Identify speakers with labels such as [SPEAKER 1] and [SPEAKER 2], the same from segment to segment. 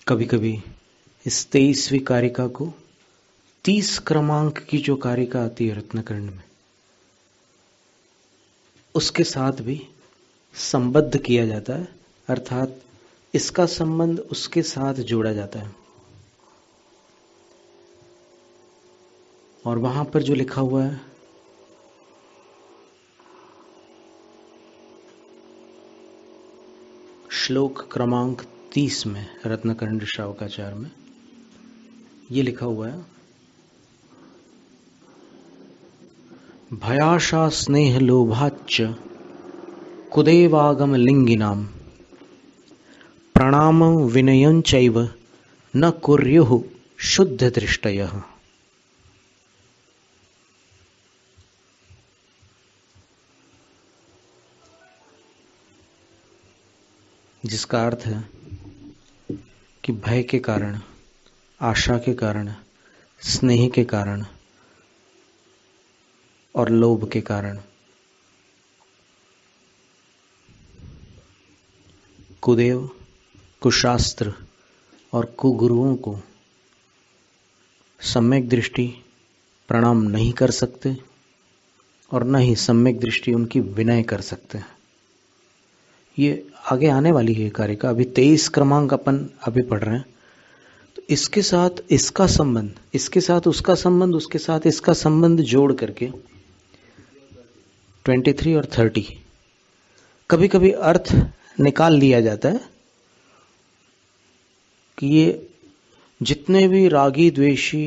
[SPEAKER 1] कभी कभी इस 23वीं कारिका को 30 क्रमांक की जो कारिका आती है रत्नकर्ण में, उसके साथ भी संबद्ध किया जाता है, अर्थात इसका संबंध उसके साथ जोड़ा जाता है। और वहां पर जो लिखा हुआ है श्लोक क्रमांक 30 में रत्नकर्ण श्रावकाचार में ये लिखा हुआ है, भयाशा स्नेह लोभाच्च कुदेवागम लिंगिनाम प्रणाम विनयंचैव न कुर्युः शुद्ध दृष्टयः। जिसका अर्थ है कि भय के कारण, आशा के कारण, स्नेह के कारण और लोभ के कारण कुदेव, कुशास्त्र और कुगुरुओं को सम्यक दृष्टि प्रणाम नहीं कर सकते और न ही सम्यक दृष्टि उनकी विनय कर सकते हैं। ये आगे आने वाली है कारिका, अभी 23 क्रमांक अपन अभी पढ़ रहे हैं। तो इसके साथ इसका संबंध, इसके साथ उसका संबंध, उसके साथ इसका संबंध जोड़ करके 23 और 30 कभी कभी अर्थ निकाल लिया जाता है कि ये जितने भी रागी द्वेषी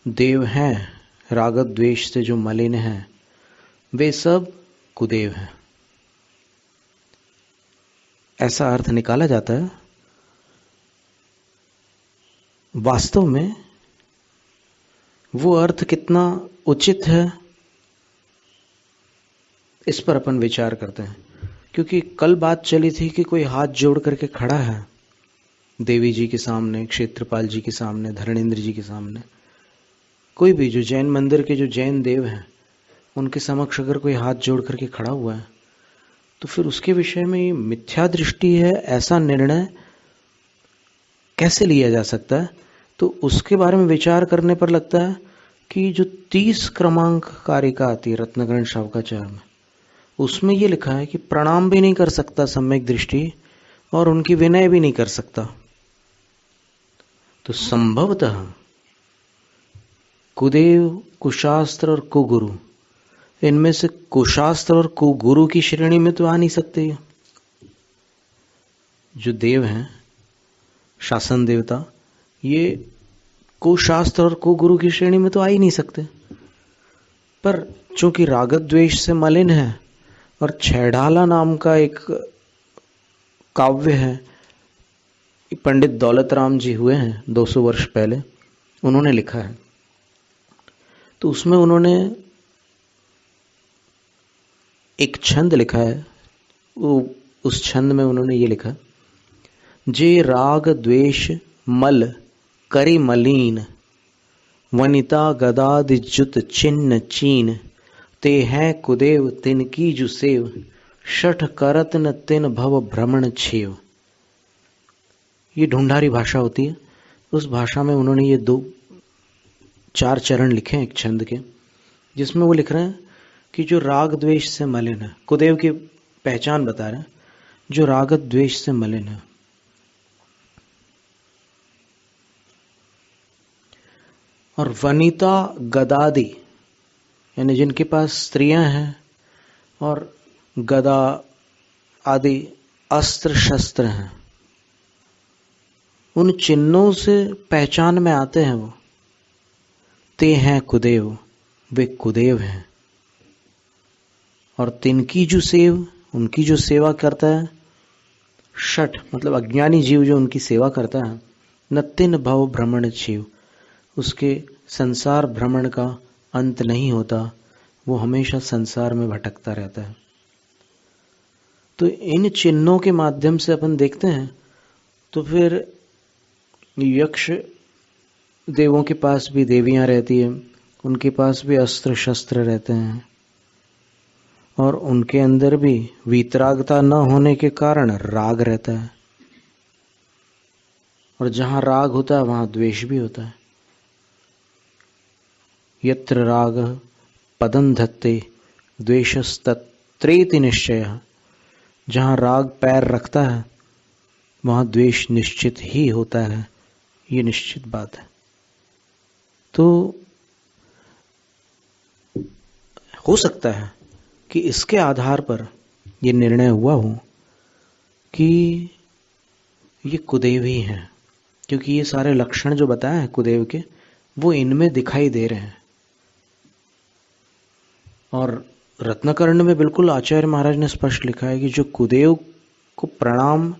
[SPEAKER 1] देव हैं, राग द्वेष से जो मलिन हैं, वे सब कुदेव हैं, ऐसा अर्थ निकाला जाता है। वास्तव में वो अर्थ कितना उचित है, इस पर अपन विचार करते हैं। क्योंकि कल बात चली थी कि कोई हाथ जोड़ करके खड़ा है देवी जी के सामने, क्षेत्रपाल जी के सामने, धरणेंद्र जी के सामने, कोई भी जो जैन मंदिर के जो जैन देव हैं उनके समक्ष अगर कोई हाथ जोड़ करके खड़ा हुआ है, तो फिर उसके विषय में ये मिथ्या दृष्टि है, ऐसा निर्णय कैसे लिया जा सकता है? तो उसके बारे में विचार करने पर लगता है कि जो 30 क्रमांक कारिका आती है रत्नकर्ण श्रावकाचार में, उसमें ये लिखा है कि प्रणाम भी नहीं कर सकता सम्यक दृष्टि और उनकी विनय भी नहीं कर सकता। तो संभवतः कुदेव, कुशास्त्र और कुगुरु, इनमें से कुशास्त्र और कुगुरु की श्रेणी में तो आ नहीं सकते। जो देव हैं, शासन देवता, ये कुशास्त्र और कुगुरु की श्रेणी में तो आ ही नहीं सकते। पर चूंकि राग द्वेष से मलिन है और छैढाला नाम का एक काव्य है, पंडित दौलत राम जी हुए हैं 200 वर्ष पहले, उन्होंने लिखा है। तो उसमें उन्होंने एक छंद लिखा है। वो उस छंद में उन्होंने ये लिखा, जे राग द्वेष मल करी मलीन वनिता गदादिजुत चिन्ह चीन ते हैं कुदेव तिनकी जुसेव शठ करत न तिन भव भ्रमण छेव। ये ढूंढारी भाषा होती है। उस भाषा में उन्होंने ये 4 चरण लिखे हैं एक छंद के, जिसमें वो लिख रहे हैं कि जो राग द्वेष से मलिन है, कुदेव की पहचान बता रहे हैं, जो राग द्वेष से मलिन है और वनिता गदादि, यानी जिनके पास स्त्रियां हैं और गदा आदि अस्त्र शस्त्र हैं, उन चिन्हों से पहचान में आते हैं वो, ते हैं कुदेव, वे कुदेव हैं। और तिनकी जो सेव, उनकी जो सेवा करता है, शठ मतलब अज्ञानी जीव जो उनकी सेवा करता है, न तिन भव भ्रमण जीव, उसके संसार भ्रमण का अंत नहीं होता, वो हमेशा संसार में भटकता रहता है। तो इन चिन्हों के माध्यम से अपन देखते हैं, तो फिर यक्ष देवों के पास भी देवियां रहती है, उनके पास भी अस्त्र शस्त्र रहते हैं और उनके अंदर भी वीतरागता न होने के कारण राग रहता है। और जहां राग होता है वहां द्वेष भी होता है। यत्र राग पदं धत्ते द्वेषस्तत्रेति निश्चयः। जहां राग पैर रखता है वहां द्वेष निश्चित ही होता है, ये निश्चित बात है। तो हो सकता है कि इसके आधार पर ये निर्णय हुआ हो कि ये कुदेव ही हैं, क्योंकि ये सारे लक्षण जो बताए हैं कुदेव के वो इनमें दिखाई दे रहे हैं। और रत्नकर्ण में बिल्कुल आचार्य महाराज ने स्पष्ट लिखा है कि जो कुदेव को प्रणाम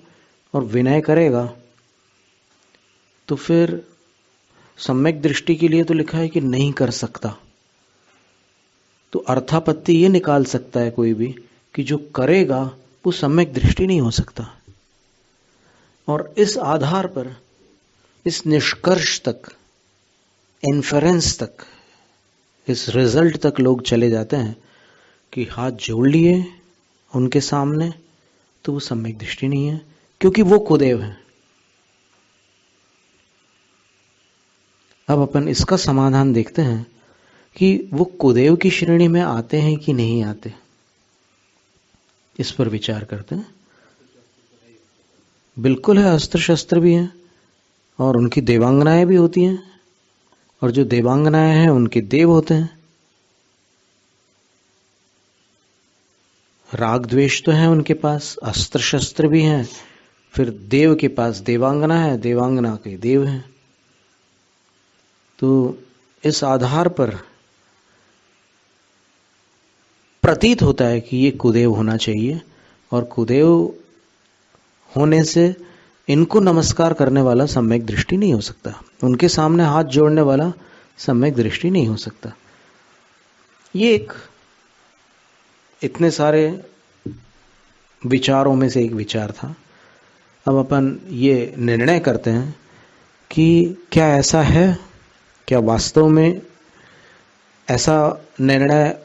[SPEAKER 1] और विनय करेगा तो फिर सम्यक दृष्टि के लिए तो लिखा है कि नहीं कर सकता, तो अर्थापत्ति ये निकाल सकता है कोई भी कि जो करेगा वो सम्यक दृष्टि नहीं हो सकता। और इस आधार पर इस निष्कर्ष तक, इन्फरेंस तक, इस रिजल्ट तक लोग चले जाते हैं कि हाथ जोड़ लिए उनके सामने तो वो सम्यक दृष्टि नहीं है, क्योंकि वो कुदेव है। अब अपन इसका समाधान देखते हैं कि वो कुदेव की श्रेणी में आते हैं कि नहीं आते, इस पर विचार करते हैं। बिल्कुल है, अस्त्र शस्त्र भी हैं और उनकी देवांगनाएं भी होती हैं, और जो देवांगनाएं हैं उनके देव होते हैं। राग द्वेष तो है उनके पास, अस्त्र शस्त्र भी हैं, फिर देव के पास देवांगना है, देवांगना के देव हैं। तो इस आधार पर प्रतीत होता है कि ये कुदेव होना चाहिए, और कुदेव होने से इनको नमस्कार करने वाला सम्यक दृष्टि नहीं हो सकता, उनके सामने हाथ जोड़ने वाला सम्यक दृष्टि नहीं हो सकता। ये एक इतने सारे विचारों में से एक विचार था। अब अपन ये निर्णय करते हैं कि क्या ऐसा है, क्या वास्तव में ऐसा निर्णय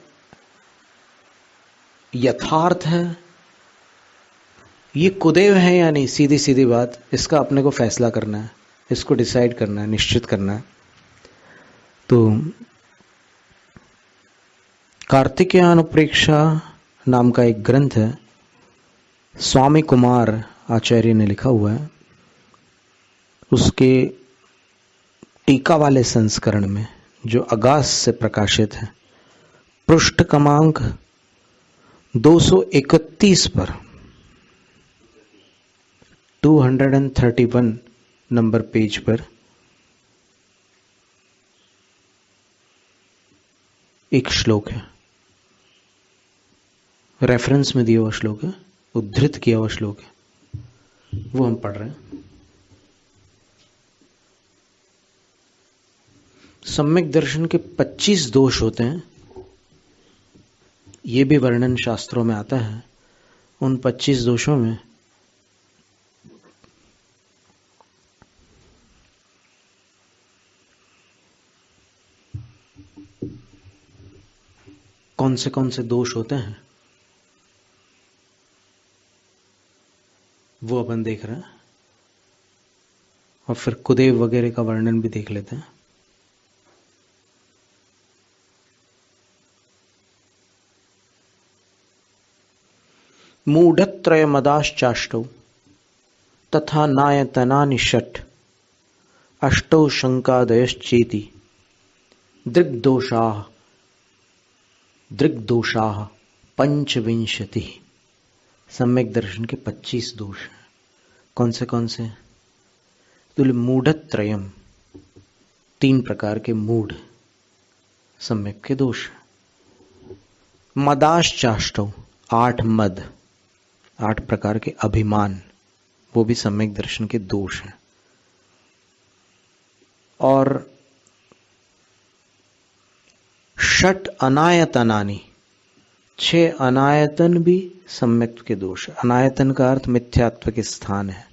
[SPEAKER 1] यथार्थ है, ये कुदेव है या नहीं। सीधी सीधी बात, इसका अपने को फैसला करना है, इसको डिसाइड करना है, निश्चित करना है। तो कार्तिकेयानुप्रेक्षा नाम का एक ग्रंथ है, स्वामी कुमार आचार्य ने लिखा हुआ है। उसके टीका वाले संस्करण में जो अगास से प्रकाशित है, पृष्ठ क्रमांक 231 पर 231 नंबर पेज पर एक श्लोक है, रेफरेंस में दिया हुआ श्लोक है, उद्धृत किया हुआ श्लोक है, वो हम पढ़ रहे हैं। सम्यक दर्शन के 25 दोष होते हैं, ये भी वर्णन शास्त्रों में आता है। उन 25 दोषों में कौन से दोष होते हैं वो अपन देख रहे हैं, और फिर कुदेव वगैरह का वर्णन भी देख लेते हैं। मूढ़त्रय मदाश्चाष्टौ तथा नायतनानि षट् अष्टौ शंकादयश्चेति दृग्दोषाः पंचविंशति। सम्यक दर्शन के 25 दोष हैं। कौन से? तो मूढ़त्रयम, 3 प्रकार के मूढ़ सम्यक के दोष। मदाश्चाष्टौ, 8 मद, 8 प्रकार के अभिमान, वो भी सम्यक दर्शन के दोष हैं। और षट अनायतनानि, 6 अनायतन भी सम्यक के दोष है। अनायतन का अर्थ मिथ्यात्व के स्थान है,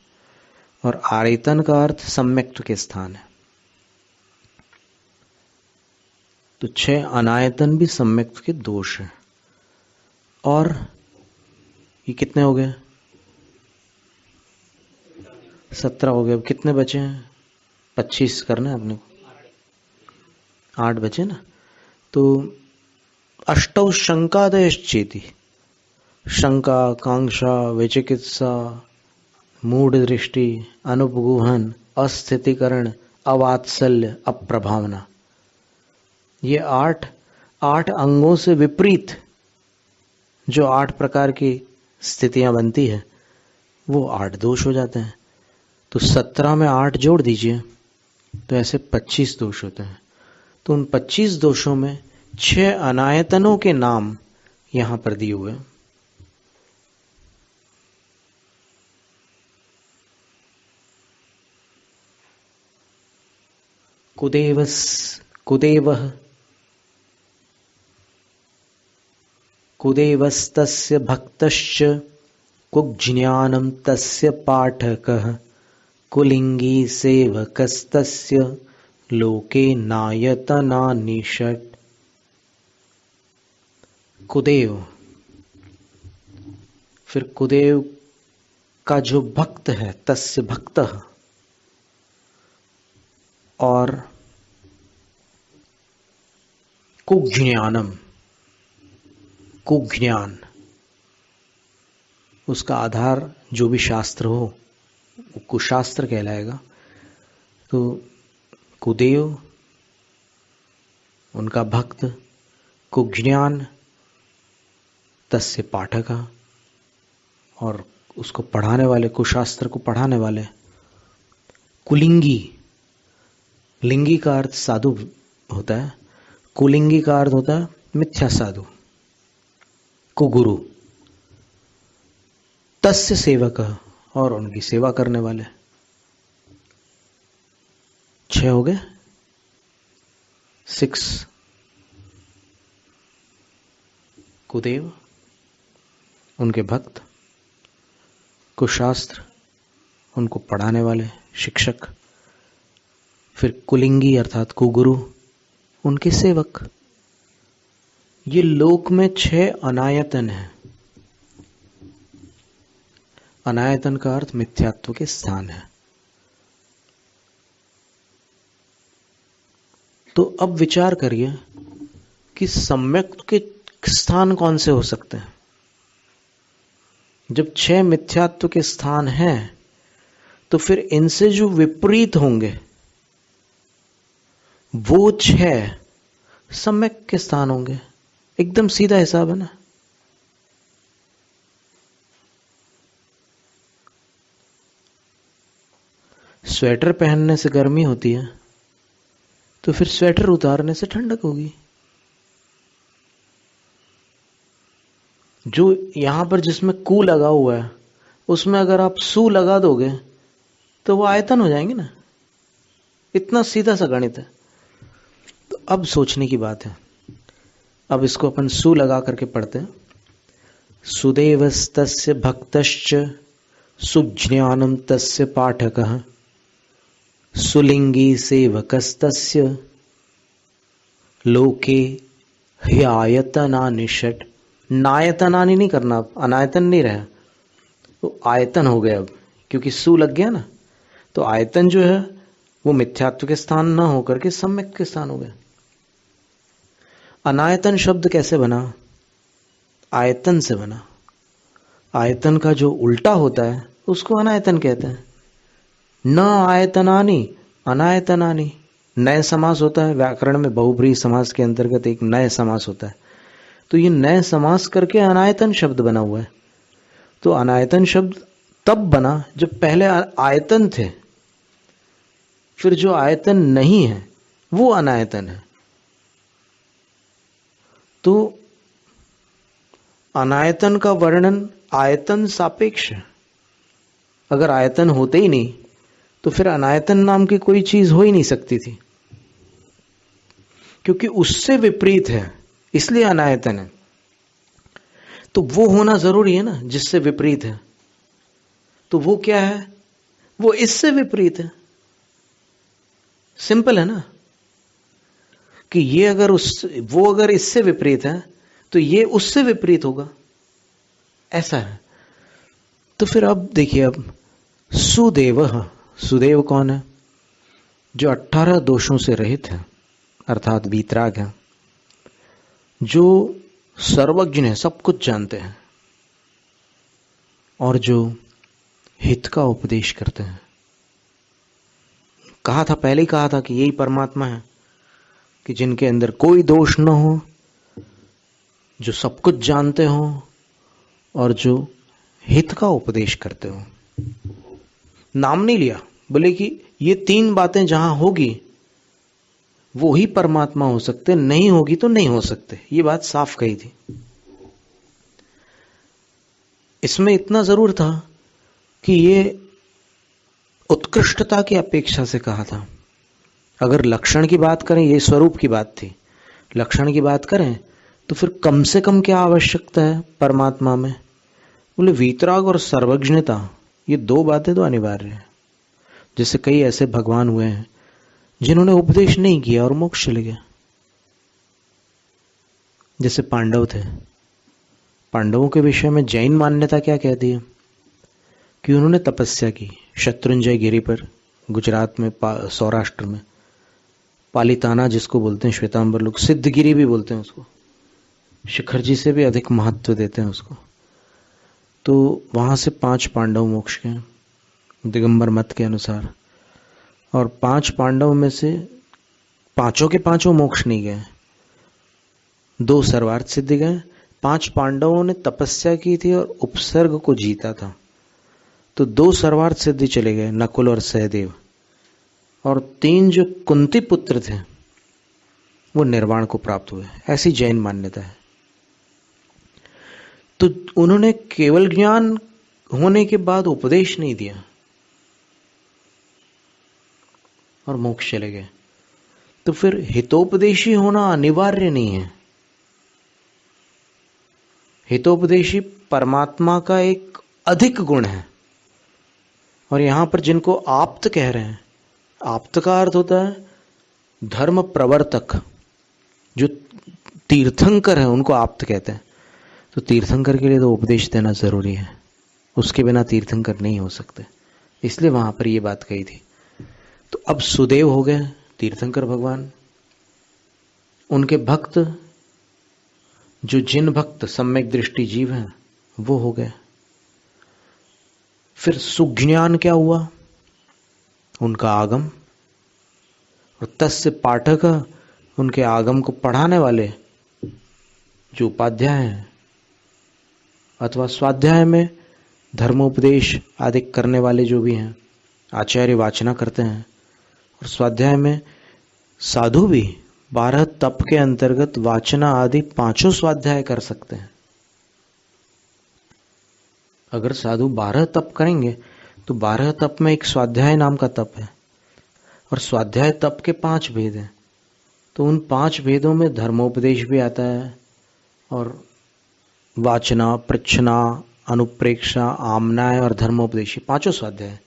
[SPEAKER 1] और आयतन का अर्थ सम्यक्त्व के स्थान है। तो 6 अनायतन भी सम्यक्त्व के दोष हैं। और ये कितने हो गए? 17 हो गए, अब कितने बचे हैं? 25 करना है अपने को, 8 बचे ना। तो अष्टौ शंकादयश्चेति, शंका, कांक्षा, विचिकित्सा, मूढ़ दृष्टि, अनुपगूहन, अस्थितिकरण, अवात्सल्य, अप्रभावना, ये 8 अंगों से विपरीत जो 8 प्रकार की स्थितियां बनती है वो 8 दोष हो जाते हैं। तो 17 में 8 जोड़ दीजिए तो ऐसे 25 दोष होते हैं। तो उन 25 दोषों में 6 अनायतनों के नाम यहां पर दिए हुए हैं। कुदेवस्तस्य भक्तश्च, कुज्ज्ञानं तस्य पाठकः, कुलिंगी सेवकस्तस्य, लोके नायतनानि षट्। कुदेव, फिर कुदेव का जो भक्त है, तस्य भक्तः, और कुज्ञानम, कुज्ञान, उसका आधार जो भी शास्त्र हो वो कुशास्त्र कहलाएगा। तो कुदेव, उनका भक्त, कुज्ञान, तस्य पाठका, और उसको पढ़ाने वाले, कुशास्त्र को पढ़ाने वाले। कुलिंगी, लिंगी का अर्थ साधु होता है, कुलिंगी का अर्थ होता है मिथ्या साधु। कुगुरु, तस्य सेवक, और उनकी सेवा करने वाले। 6 हो गए, 6। कुदेव, उनके भक्त, कुशास्त्र, उनको पढ़ाने वाले शिक्षक, फिर कुलिंगी अर्थात कुगुरु, उनके सेवक। ये लोक में 6 अनायतन है। अनायतन का अर्थ मिथ्यात्व के स्थान है। तो अब विचार करिए कि सम्यक के स्थान कौन से हो सकते हैं। जब 6 मिथ्यात्व के स्थान हैं तो फिर इनसे जो विपरीत होंगे वो 6 सम्यक के स्थान होंगे। एकदम सीधा हिसाब है ना। स्वेटर पहनने से गर्मी होती है तो फिर स्वेटर उतारने से ठंडक होगी। जो यहां पर जिसमें कू लगा हुआ है उसमें अगर आप सू लगा दोगे तो वो आयतन हो जाएंगे ना। इतना सीधा सा गणित है। तो अब सोचने की बात है। अब इसको अपन सु लगा करके पढ़ते हैं। सुदेवस्तस्य भक्तश्च सुज्ञानं तस्य पाठकः सुलिंगी सेवकस्तस्य लोके ह्यायतनानि षट्। नायतनानि नहीं करना, अनायतन नहीं रहा तो आयतन हो गया अब, क्योंकि सु लग गया ना। तो आयतन जो है वो मिथ्यात्व के स्थान न होकर के सम्यक के स्थान हो गया। अनायतन शब्द कैसे बना? आयतन से बना। आयतन का जो उल्टा होता है उसको अनायतन कहते हैं। न आयतनानि अनायतनानि नए समास होता है। व्याकरण में बहुब्रीहि समास के अंतर्गत एक नए समास होता है। तो ये नए समास करके अनायतन शब्द बना हुआ है। तो अनायतन शब्द तब बना जब पहले आयतन थे, फिर जो आयतन नहीं है वो अनायतन है। तो अनायतन का वर्णन आयतन सापेक्ष है। अगर आयतन होते ही नहीं तो फिर अनायतन नाम की कोई चीज हो ही नहीं सकती थी, क्योंकि उससे विपरीत है इसलिए अनायतन है। तो वो होना जरूरी है ना जिससे विपरीत है। तो वो क्या है? वो इससे विपरीत है। सिंपल है ना कि ये अगर वो अगर इससे विपरीत है तो ये उससे विपरीत होगा, ऐसा है। तो फिर अब देखिए, अब सुदेव, सुदेव कौन है? जो 18 दोषों से रहित है, अर्थात वीतराग है, जो सर्वज्ञ है, सब कुछ जानते हैं, और जो हित का उपदेश करते हैं। कहा था, पहले ही कहा था कि यही परमात्मा है कि जिनके अंदर कोई दोष न हो, जो सब कुछ जानते हो और जो हित का उपदेश करते हो। नाम नहीं लिया, बोले कि ये 3 बातें जहां होगी वो ही परमात्मा हो सकते, नहीं होगी तो नहीं हो सकते। ये बात साफ कही थी। इसमें इतना जरूर था कि ये उत्कृष्टता की अपेक्षा से कहा था। अगर लक्षण की बात करें, ये स्वरूप की बात थी, लक्षण की बात करें तो फिर कम से कम क्या आवश्यकता है परमात्मा में? बोले वीतराग और सर्वज्ञता, ये 2 बातें तो अनिवार्य है। जैसे कई ऐसे भगवान हुए हैं जिन्होंने उपदेश नहीं किया और मोक्ष चले गए। जैसे पांडव थे, पांडवों के विषय में जैन मान्यता क्या कहती है कि उन्होंने तपस्या की शत्रुंजय गिरी पर, गुजरात में, सौराष्ट्र में, पालिताना जिसको बोलते हैं श्वेतांबर लोग, सिद्धगिरी भी बोलते हैं उसको, शिखर जी से भी अधिक महत्व देते हैं उसको। तो वहां से 5 पांडव मोक्ष गए दिगंबर मत के अनुसार, और 5 पांडव में से 5 के 5 मोक्ष नहीं गए, 2 सर्वार्थ सिद्धि गए। 5 पांडवों ने तपस्या की थी और उपसर्ग को जीता था, तो 2 सर्वार्थ सिद्धि चले गए, नकुल और सहदेव, और 3 जो कुंती पुत्र थे वो निर्वाण को प्राप्त हुए। ऐसी जैन मान्यता है। तो उन्होंने केवल ज्ञान होने के बाद उपदेश नहीं दिया और मोक्ष चले गए, तो फिर हितोपदेशी होना अनिवार्य नहीं है। हितोपदेशी परमात्मा का एक अधिक गुण है। और यहां पर जिनको आप्त कह रहे हैं, आप्त का अर्थ होता है धर्म प्रवर्तक, जो तीर्थंकर है उनको आप्त कहते हैं। तो तीर्थंकर के लिए तो उपदेश देना जरूरी है, उसके बिना तीर्थंकर नहीं हो सकते, इसलिए वहां पर ये बात कही थी। तो अब सुदेव हो गए तीर्थंकर भगवान, उनके भक्त, जो जिन भक्त सम्यक दृष्टि जीव हैं वो हो गए। फिर सुज्ञान क्या हुआ? उनका आगम, और तस्य पाठक, उनके आगम को पढ़ाने वाले जो उपाध्याय हैं, अथवा स्वाध्याय में धर्मोपदेश आदि करने वाले जो भी हैं, आचार्य वाचना करते हैं, और स्वाध्याय में साधु भी 12 तप के अंतर्गत वाचना आदि 5 स्वाध्याय कर सकते हैं। अगर साधु 12 तप करेंगे तो 12 तप में एक स्वाध्याय नाम का तप है, और स्वाध्याय तप के 5 भेद हैं। तो उन 5 भेदों में धर्मोपदेश भी आता है, और वाचना, पृच्छना, अनुप्रेक्षा, आमनाय और धर्मोपदेशी 5 स्वाध्याय।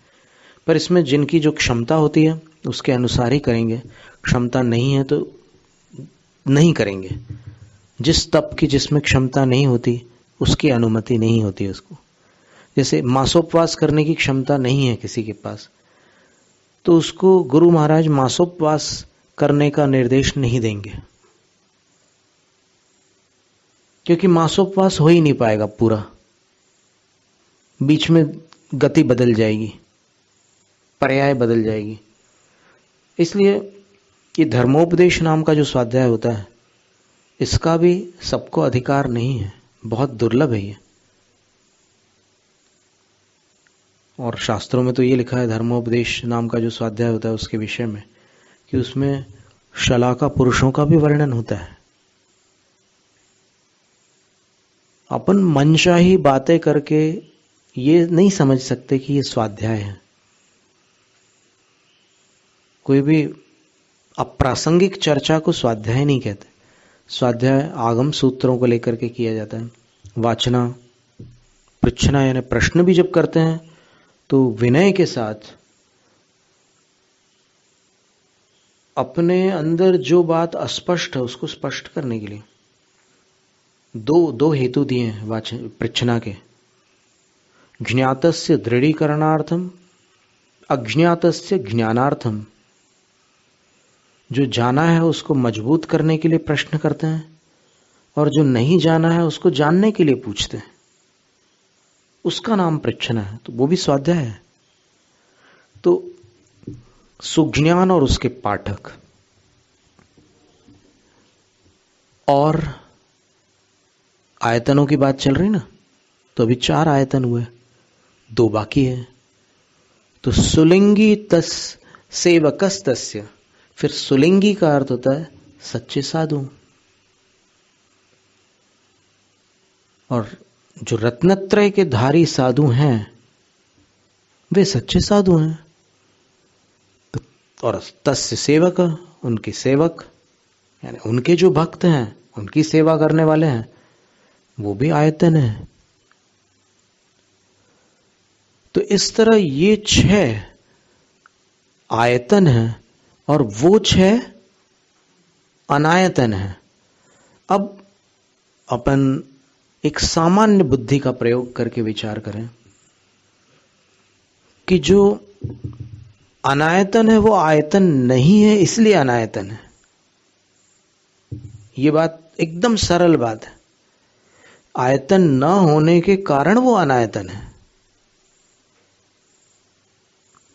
[SPEAKER 1] पर इसमें जिनकी जो क्षमता होती है उसके अनुसार ही करेंगे, क्षमता नहीं है तो नहीं करेंगे। जिस तप की जिसमें क्षमता नहीं होती उसकी अनुमति नहीं होती उसको। जैसे मासोपवास करने की क्षमता नहीं है किसी के पास, तो उसको गुरु महाराज मासोपवास करने का निर्देश नहीं देंगे, क्योंकि मासोपवास हो ही नहीं पाएगा पूरा, बीच में गति बदल जाएगी, पर्याय बदल जाएगी। इसलिए ये धर्मोपदेश नाम का जो स्वाध्याय होता है, इसका भी सबको अधिकार नहीं है, बहुत दुर्लभ है ये। और शास्त्रों में तो ये लिखा है धर्मोपदेश नाम का जो स्वाध्याय होता है उसके विषय में, कि उसमें शलाका पुरुषों का भी वर्णन होता है। अपन मनचाही बातें करके ये नहीं समझ सकते कि ये स्वाध्याय है। कोई भी अप्रासंगिक चर्चा को स्वाध्याय नहीं कहते। स्वाध्याय आगम सूत्रों को लेकर के किया जाता है। वाचना, पृच्छना यानी प्रश्न भी जब करते हैं तो विनय के साथ अपने अंदर जो बात अस्पष्ट है उसको स्पष्ट करने के लिए दो हेतु दिए हैं पृच्छना के। ज्ञातस्य दृढ़ीकरणार्थम अज्ञातस्य ज्ञानार्थम, जो जाना है उसको मजबूत करने के लिए प्रश्न करते हैं, और जो नहीं जाना है उसको जानने के लिए पूछते हैं। उसका नाम पृच्छना है, तो वो भी स्वाध्याय है। तो सुज्ञान और उसके पाठक, और आयतनों की बात चल रही ना, तो अभी 4 आयतन हुए, 2 बाकी है। तो सुलिंगी तस सेवकस तस्य, फिर सुलिंगी का अर्थ होता है सच्चे साधु, और जो रत्नत्रय के धारी साधु हैं वे सच्चे साधु हैं। और तस्य सेवक, उनके सेवक यानी उनके जो भक्त हैं, उनकी सेवा करने वाले हैं, वो भी आयतन है। तो इस तरह ये 6 आयतन है और वो 6 अनायतन है। अब अपन एक सामान्य बुद्धि का प्रयोग करके विचार करें कि जो अनायतन है वो आयतन नहीं है, इसलिए अनायतन है। ये बात एकदम सरल बात है। आयतन न होने के कारण वो अनायतन है।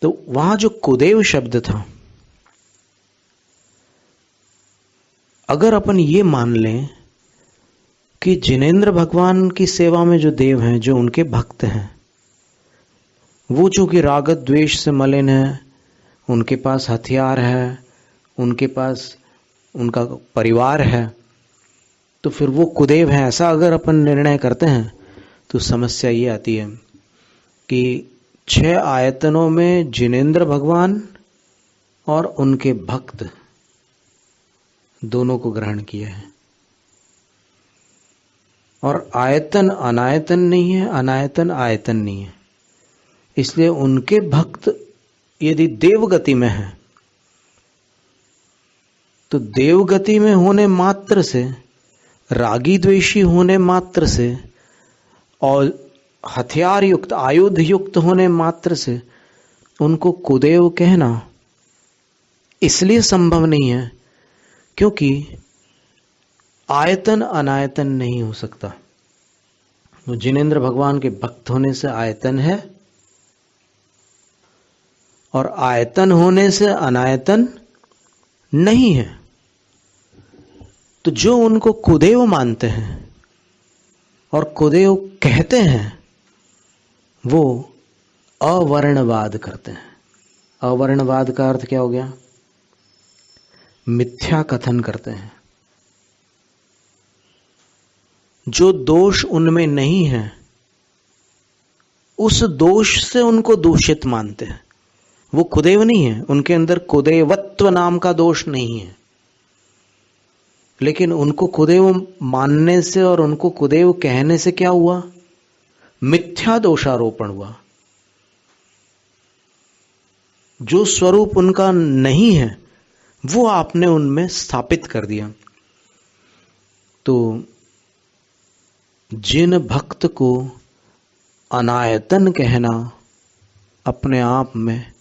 [SPEAKER 1] तो वहां जो कुदेव शब्द था, अगर अपन ये मान लें कि जिनेंद्र भगवान की सेवा में जो देव हैं, जो उनके भक्त हैं, वो चूंकि रागत द्वेष से मलिन है, उनके पास हथियार है, उनके पास उनका परिवार है, तो फिर वो कुदेव है, ऐसा अगर अपन निर्णय करते हैं तो समस्या ये आती है कि 6 आयतनों में जिनेंद्र भगवान और उनके भक्त दोनों को ग्रहण किया है, और आयतन अनायतन नहीं है, अनायतन आयतन नहीं है। इसलिए उनके भक्त यदि देवगति में है तो देवगति में होने मात्र से, रागी द्वेषी होने मात्र से और हथियार युक्त आयुध युक्त होने मात्र से उनको कुदेव कहना इसलिए संभव नहीं है क्योंकि आयतन अनायतन नहीं हो सकता। तो जिनेंद्र भगवान के भक्त होने से आयतन है, और आयतन होने से अनायतन नहीं है। तो जो उनको कुदेव मानते हैं और कुदेव कहते हैं, वो अवर्णवाद करते हैं। अवर्णवाद का अर्थ क्या हो गया? मिथ्या कथन करते हैं। जो दोष उनमें नहीं है, उस दोष से उनको दूषित मानते हैं। वो कुदेव नहीं है, उनके अंदर कुदेवत्व नाम का दोष नहीं है, लेकिन उनको कुदेव मानने से और उनको कुदेव कहने से क्या हुआ? मिथ्या दोषारोपण हुआ। जो स्वरूप उनका नहीं है वो आपने उनमें स्थापित कर दिया। तो जिन भक्त को अनायतन कहना अपने आप में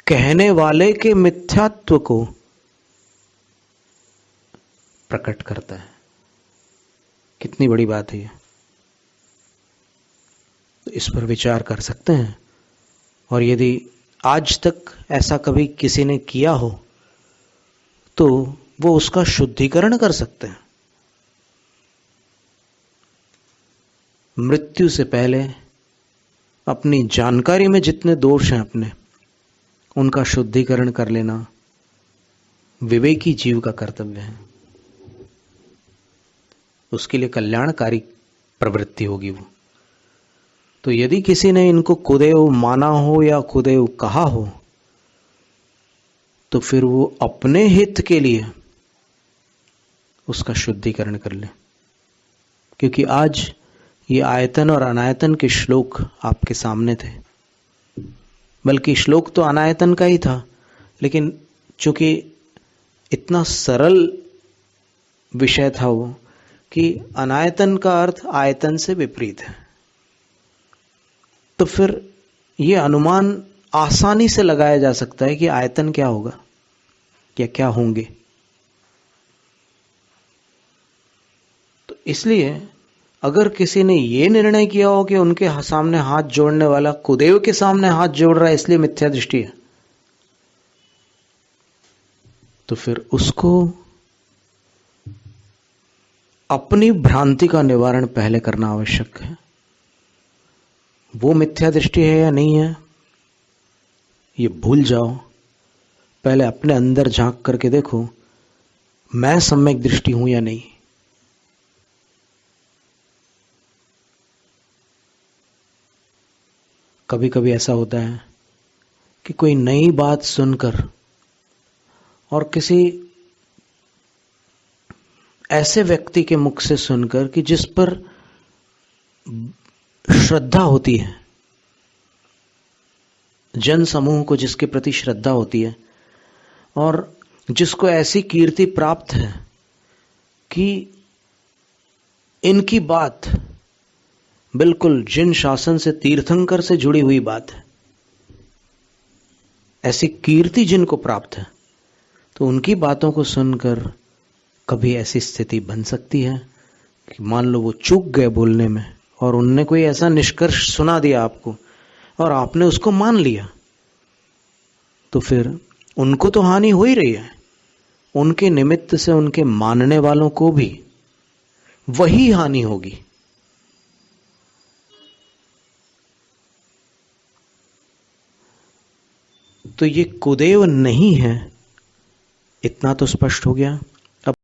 [SPEAKER 1] कहने वाले के मिथ्यात्व को प्रकट करता है। कितनी बड़ी बात है ये। तो इस पर विचार कर सकते हैं, और यदि आज तक ऐसा कभी किसी ने किया हो तो वो उसका शुद्धिकरण कर सकते हैं। मृत्यु से पहले अपनी जानकारी में जितने दोष हैं अपने, उनका शुद्धिकरण कर लेना विवेकी जीव का कर्तव्य है। उसके लिए कल्याणकारी प्रवृत्ति होगी वो। तो यदि किसी ने इनको कुदेव माना हो या कुदेव कहा हो, तो फिर वो अपने हित के लिए उसका शुद्धिकरण कर ले। क्योंकि आज ये आयतन और अनायतन के श्लोक आपके सामने थे, बल्कि श्लोक तो अनायतन का ही था, लेकिन चूंकि इतना सरल विषय था वो कि अनायतन का अर्थ आयतन से विपरीत है, तो फिर ये अनुमान आसानी से लगाया जा सकता है कि आयतन क्या होगा या क्या होंगे। तो इसलिए अगर किसी ने यह निर्णय किया हो कि उनके सामने हाथ जोड़ने वाला कुदेव के सामने हाथ जोड़ रहा है इसलिए मिथ्या दृष्टि है, तो फिर उसको अपनी भ्रांति का निवारण पहले करना आवश्यक है। वो मिथ्या दृष्टि है या नहीं है ये भूल जाओ, पहले अपने अंदर झांक करके देखो मैं सम्यक दृष्टि हूं या नहीं। कभी कभी ऐसा होता है कि कोई नई बात सुनकर और किसी ऐसे व्यक्ति के मुख से सुनकर कि जिस पर श्रद्धा होती है, जन समूह को जिसके प्रति श्रद्धा होती है और जिसको ऐसी कीर्ति प्राप्त है कि इनकी बात बिल्कुल जिन शासन से तीर्थंकर से जुड़ी हुई बात है, ऐसी कीर्ति जिनको प्राप्त है, तो उनकी बातों को सुनकर कभी ऐसी स्थिति बन सकती है कि मान लो वो चूक गए बोलने में और उनने कोई ऐसा निष्कर्ष सुना दिया आपको और आपने उसको मान लिया, तो फिर उनको तो हानि हो ही रही है, उनके निमित्त से उनके मानने वालों को भी वही हानि होगी। तो ये कुदेव नहीं है, इतना तो स्पष्ट हो गया।